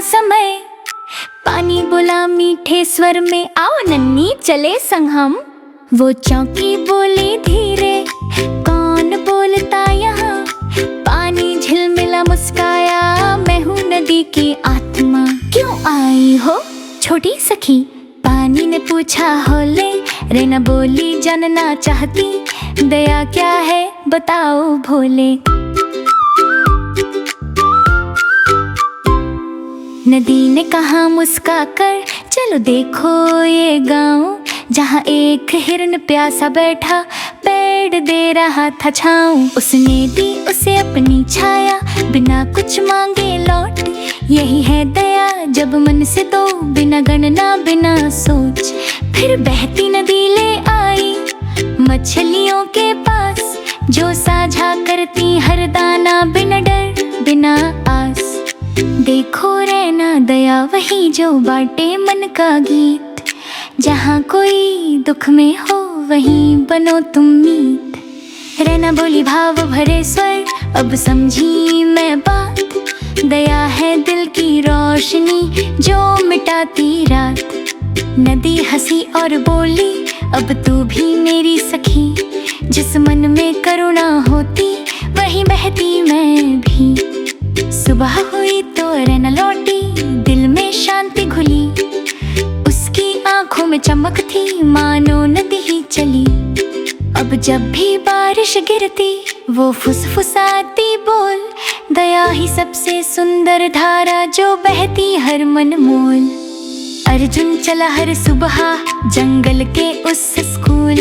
समय। पानी बोला मीठे स्वर में, आओ नन्ही चले संग हम। वो चौकी बोली धीरे, कौन बोलता यहाँ। पानी झिलमिला मुस्काया, मैं हूँ नदी की आत्मा। क्यों आई हो छोटी सखी, पानी ने पूछा होले। रेना बोली जानना चाहती, दया क्या है बताओ भोले। नदी ने कहा मुस्काकर, चलो देखो ये गाँव, जहाँ एक हिरन प्यासा बैठा पेड़ दे रहा था छाँव। उसने दी उसे अपनी छाया, बिना कुछ मांगे लौट। यही है दया जब मन से दो, बिना गणना बिना सोच। फिर बहती नदी ले आई मछलियों के पास, जो साझा करती हर दाना, बिना डर बिना आस। देखो रैना दया वही जो बाटे मन का गीत, जहाँ कोई दुख में हो वहीं बनो तुम मीत। रैना बोली भाव भरे स्वर, अब समझी मैं बात। दया है दिल की रोशनी जो मिटाती रात। नदी हंसी और बोली, अब तू भी मेरी सखी। जिस मन में करुणा होती वहीं बहती मैं भी। सुबह हुई तो रैना लौटी, दिल में शांति घुली। उसकी आंखों में चमक थी, मानो नदी ही चली। अब जब भी बारिश गिरती वो फुसफुसाती बोल, दया ही सबसे सुंदर धारा जो बहती हर मन मोल। अर्जुन चला हर सुबह जंगल के उस स्कूल,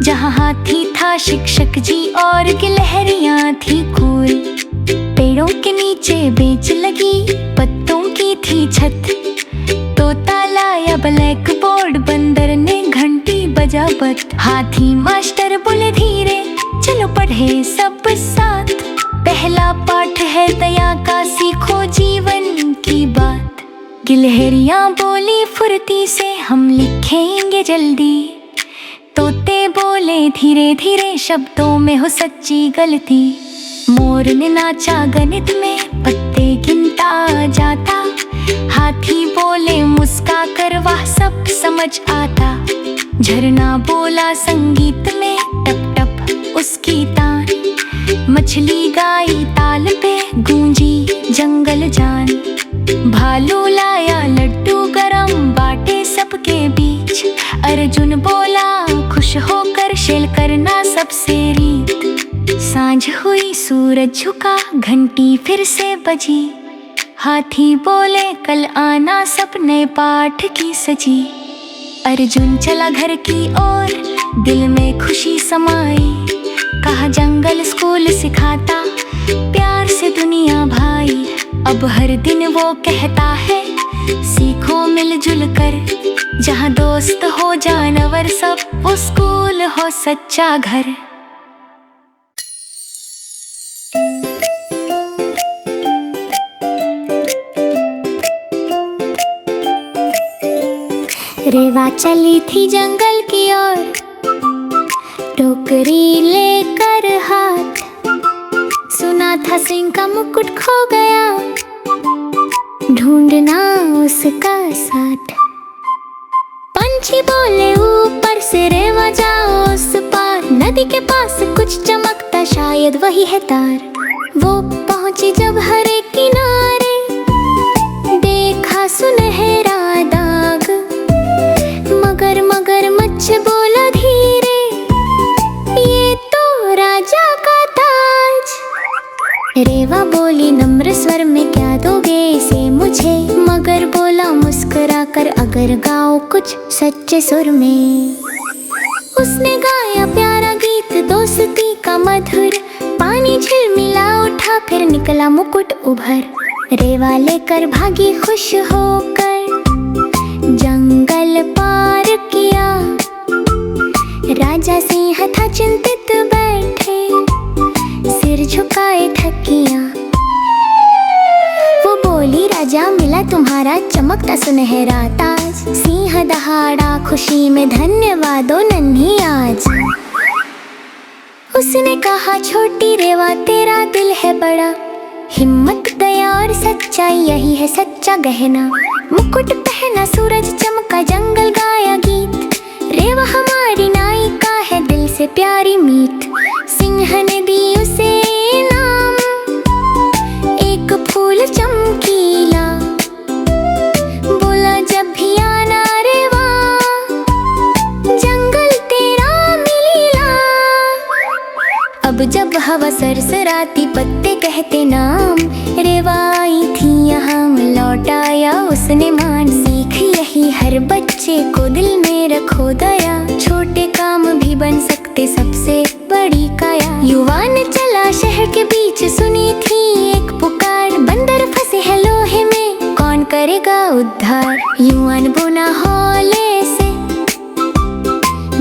जहाँ हाथी था शिक्षक जी और गिलहरियाँ थी कूल। पेड़ों के नीचे बेंच लगी, पत्तों की थी छत। तोता लाया ब्लैक बोर्ड, बंदर ने घंटी बजा बत। हाथी मास्टर बोले धीरे, चलो पढ़े सब साथ। पहला पाठ है दया का, सीखो जीवन की बात। गिलहरियाँ बोली फुर्ती से, हम लिखेंगे जल्दी। तोते बोले धीरे धीरे, शब्दों में हो सच्ची गलती। मोर ने नाचा गणित में, पत्ते गिनता जाता। हाथी बोले मुस्का कर, वाह सब समझ आता। झरना बोला संगीत में, टप टप उसकी तान। मछली गाई ताल पे, गूंजी जंगल जान। भालू लाया लड्डू गरम, बाटे सबके बीच। अर्जुन बोला खुश होकर, शेल करना सबसे रीत। सांझ हुई सूरज झुका, घंटी फिर से बजी। हाथी बोले कल आना, सब नए पाठ की सजी। अर्जुन चला घर की ओर, दिल में खुशी समाई। कहा जंगल स्कूल सिखाता, प्यार से दुनिया भाई। अब हर दिन वो कहता है, सीखो मिलजुल कर। जहाँ दोस्त हो जानवर सब, वो स्कूल हो सच्चा घर। रेवा चली थी जंगल की ओर, टोकरी लेकर हाथ। सुना था सिंह का मुकुट खो गया, ढूंढना उसका साथ। पंछी बोले ऊपर से, रेवा जाओ उस पार। नदी के पास कुछ चमकता, शायद वही है तार। वो पहुंची जब हरे किनारे, देखा सुनहरा दाग। मगर मगरमच्छ बोला धीरे, ये तो राजा का ताज। रेवा बोली नम्र स्वर में, क्या दोगे इसे मुझे। मगर बोला मुस्कुरा कर, अगर गाओ कुछ सच्चे सुर में। उसने गाया प्यारा गीत दोस्ती का मधुर। पानी झिलमिला उठा, फिर निकला मुकुट उभर। रेवा लेकर भागी खुश होकर, जंगल पार किया। राजा सिंह था चिंतित बैठे, सिर झुकाए थकिया। वो बोली राजा मिला तुम्हारा चमकता सुनहरा ताज। सिंह दहाड़ा खुशी में, धन्यवाद ओ नन्ही आज। उसने कहा छोटी रेवा तेरा दिल है बड़ा, हिम्मत दया और सच्चाई यही है सच्चा गहना। मुकुट पहना सूरज चमका जंगल गाया गीत। रेवा हमारी नायिका है दिल से प्यारी मीत। सिंह ने दी उसे नाम एक फूल चमकीला। बोला जब भी आना रेवा जंगल तेरा मिलीला। अब जब हवा सरसराती पत्ते कहते नाम। रेवा आई थी यहाँ लौट आया उसने मान। सीख यही हर बच्चे को दिल में रखो दया। छोटे काम भी बन सकते सबसे बड़ी काया। युवा ने चला शहर के बीच सुनी थी एक पुकार। बंदर फंसे हैं लोहे में कौन करेगा उद्धार। युवा ने बोला हौले से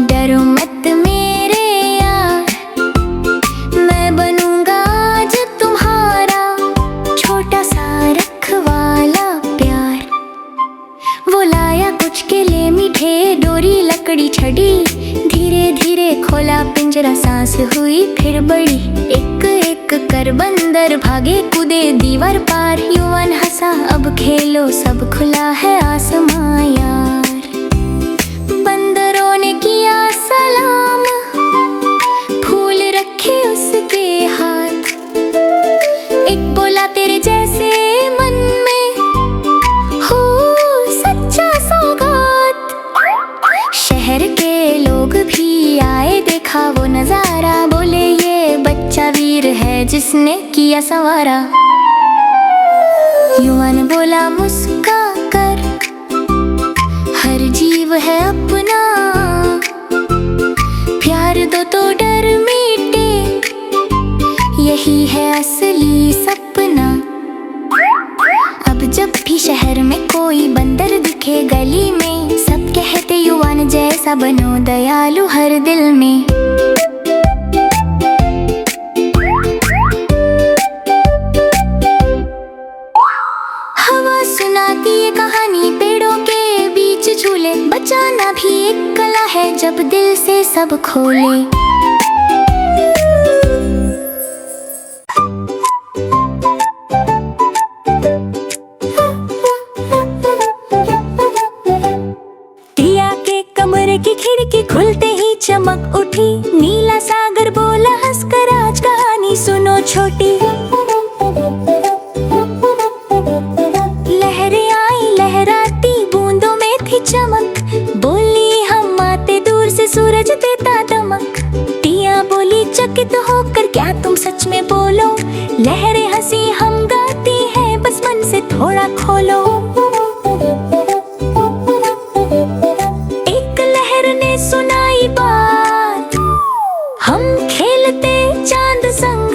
डरो मत मेरे यार। मैं बनूंगा आज तुम्हारा छोटा सा रखवाला प्यार। वो लाया कुछ केले मीठे डोरी लकड़ी छड़ी। धीरे धीरे खोला पिंजरा सांस हुई फिर बड़ी। एक एक कर बंदर भागे कूदे दीवार पार। युवान हंसा अब खेलो सब खुला है आसमां यार। बंदरों ने किया सलाम फूल रखे उसके हाथ। एक बोला तेरे जैसे मन में हो सच्चा सौगात। शहर के लोग भी आए देखा वो नजारा। बोले ये बच्चा वीर है जिसने किया संवारा। युवा ने बोला मुस्का कर हर जीव है अपना। प्यार दो तो डर मिटे यही है असली सपना। अब जब भी शहर में कोई बंदर दिखे गली में सब कहते युवान जैसा बनो दयालु हर दिल में। हवा सुनाती है कहानी पेड़ों के बीच झूले। बचाना भी एक कला है जब दिल से सब खोले। की खिड़की खुलते ही चमक उठी। नीला सागर बोला हंसकर आज कहानी सुनो छोटी। लहरें आई लहराती बूंदों में थी चमक। बोली हम आते दूर से सूरज देता दमक। टिया बोली चकित होकर क्या तुम सच में बोलो। लहरें हंसी हम गाती हैं बस मन से थोड़ा खोलो। सुनाई बात हम खेलते चांद संग।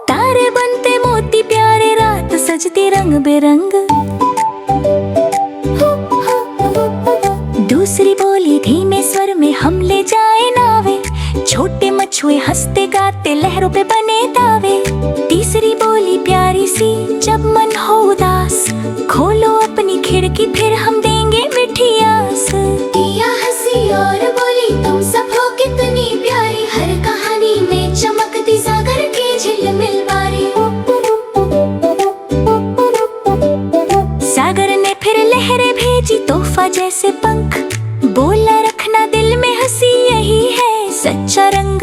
तारे बनते मोती प्यारे रात सजती रंग बेरंग। दूसरी बोली धीमे स्वर में हम ले जाए नावे। छोटे मछुए हंसते गाते लहरों पे बने दावे। तीसरी बोली प्यारी सी जब मन हो उदास। खोलो अपनी खिड़की फिर हम देंगे मीठी आस। टिया हंसी और बोली तुम सब हो कितनी प्यारी। हर कहानी में चमकती सागर की झिलमिल बारी। सागर ने फिर लहरें भेजी तोहफा जैसे पंख। बोला रखना दिल में हंसी यही है सच्चा रंग।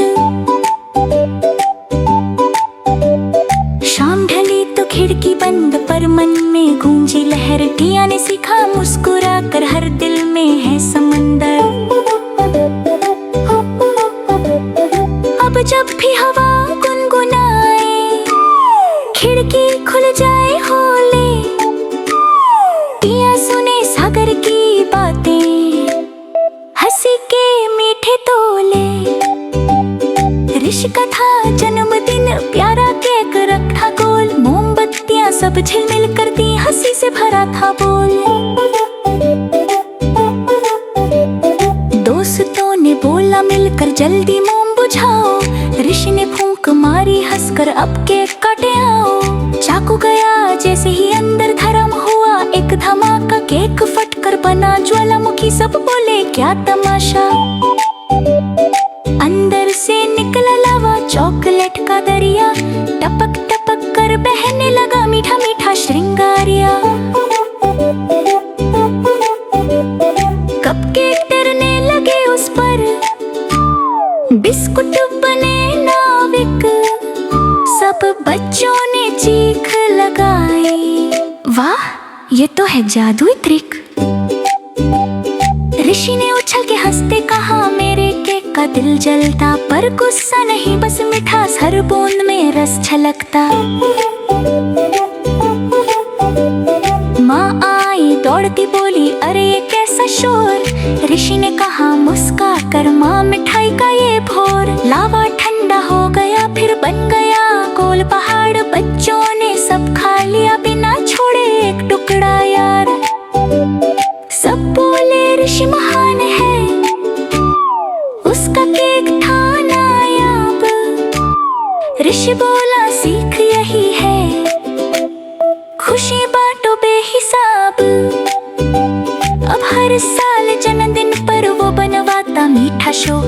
शाम ढली तो खिड़की बंद पर मन में गूंजी लहर। टिया ने सीखा मुस्कुरा कर हर दिल में है समंदर। अब जब भी हवा गुनगुनाए खिड़की खुल जाए होले। टिया सुने सागर की बातें हंसी के मीठे तोले। ऋषि का था जन्मदिन प्यारा केक रखा गोल। मोमबत्तियां सब झिलमिल करती हंसी से भरा था बोल। दोस्तों ने बोला मिलकर जल्दी मोम बुझाओ। ऋषि ने फूंक मारी हंसकर अब केक काटे आओ। चाकू गया जैसे ही अंदर धर्म हुआ एक धमाका। केक फटकर बना ज्वालामुखी सब बोले क्या तमाशा। अंदर से निकला लावा चॉकलेट का दरिया। टपक टपक कर ये तो है जादुई ट्रिक। ऋषि ने उछल के हंसते कहा, मेरे केक का दिल जलता, पर गुस्सा नहीं बस मिठास, हर बूंद में रस छलकता। माँ आई दौड़ती बोली, अरे ये कैसा शोर। ऋषि ने कहा मुस्का कर, माँ मिठाई का ये भोर। लावा ठंडा हो गया फिर बन गया गोल पहाड़, बच्चों ने सब खा लिया बिना छोड़े एक टुकड़ा यार। सब बोले ऋषि महान है, उसका केक था नायाब। ऋषि बोला सीख यही है, खुशी बांटो बेहिसाब। अब हर साल जन्मदिन पर वो बनवाता मीठा शो।